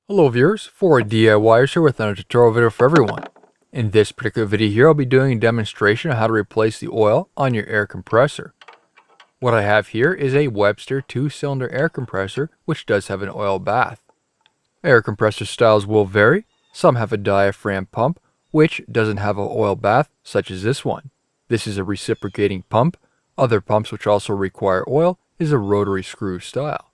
Hello viewers, for DIYers here with another tutorial video for everyone. In this particular video here, I'll be doing a demonstration of how to replace the oil on your air compressor. What I have here is a Webster 2-cylinder air compressor, which does have an oil bath. Air compressor styles will vary. Some have a diaphragm pump, which doesn't have an oil bath, such as this one. This is a reciprocating pump. Other pumps which also require oil is a rotary screw style.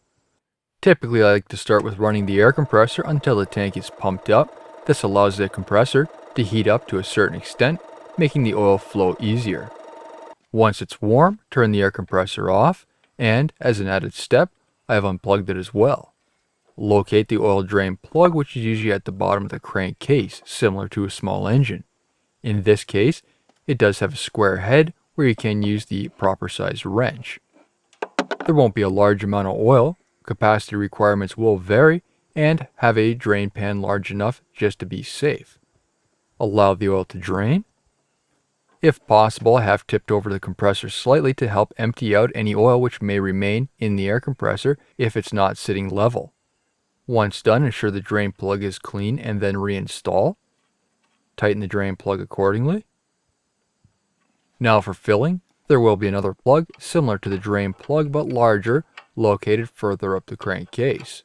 Typically, I like to start with running the air compressor until the tank is pumped up. This allows the compressor to heat up to a certain extent, making the oil flow easier. Once it's warm, turn the air compressor off, and as an added step, I have unplugged it as well. Locate the oil drain plug, which is usually at the bottom of the crankcase, similar to a small engine. In this case, it does have a square head where you can use the proper size wrench. There won't be a large amount of oil. Capacity requirements will vary, and have a drain pan large enough just to be safe. Allow the oil to drain. If possible, I have tipped over the compressor slightly to help empty out any oil which may remain in the air compressor if it's not sitting level. Once done, ensure the drain plug is clean and then reinstall. Tighten the drain plug accordingly. Now for filling, there will be another plug similar to the drain plug but larger, located further up the crankcase.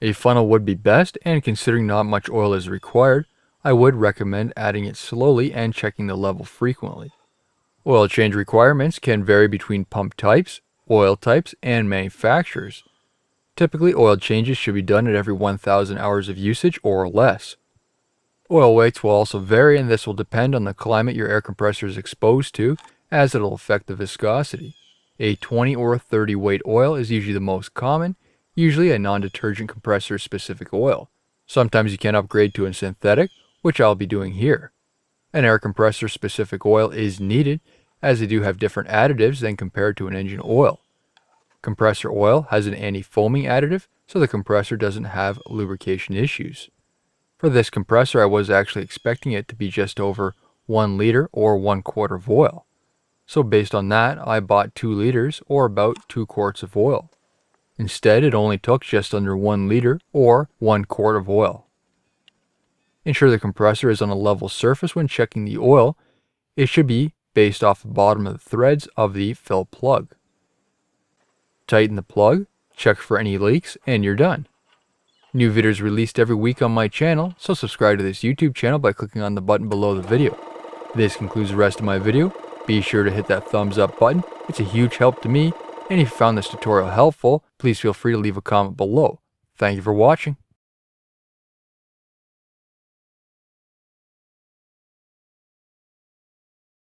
A funnel would be best, and considering not much oil is required, I would recommend adding it slowly and checking the level frequently. Oil change requirements can vary between pump types, oil types, and manufacturers. Typically, oil changes should be done at every 1,000 hours of usage or less. Oil weights will also vary, and this will depend on the climate your air compressor is exposed to, as it will affect the viscosity. A 20 or 30 weight oil is usually the most common, usually a non-detergent compressor specific oil. Sometimes you can upgrade to a synthetic, which I'll be doing here. An air compressor specific oil is needed, as they do have different additives than compared to an engine oil. Compressor oil has an anti-foaming additive, so the compressor doesn't have lubrication issues. For this compressor, I was actually expecting it to be just over 1 liter or 1 quart of oil. So based on that, I bought 2 liters or about 2 quarts of oil. Instead, it only took just under 1 liter or 1 quart of oil. Ensure the compressor is on a level surface when checking the oil. It should be based off the bottom of the threads of the fill plug. Tighten the plug, check for any leaks, and you're done. New videos released every week on my channel, so subscribe to this YouTube channel by clicking on the button below the video. This concludes the rest of my video. Be sure to hit that thumbs up button. It's a huge help to me, and if you found this tutorial helpful, please feel free to leave a comment below. Thank you for watching.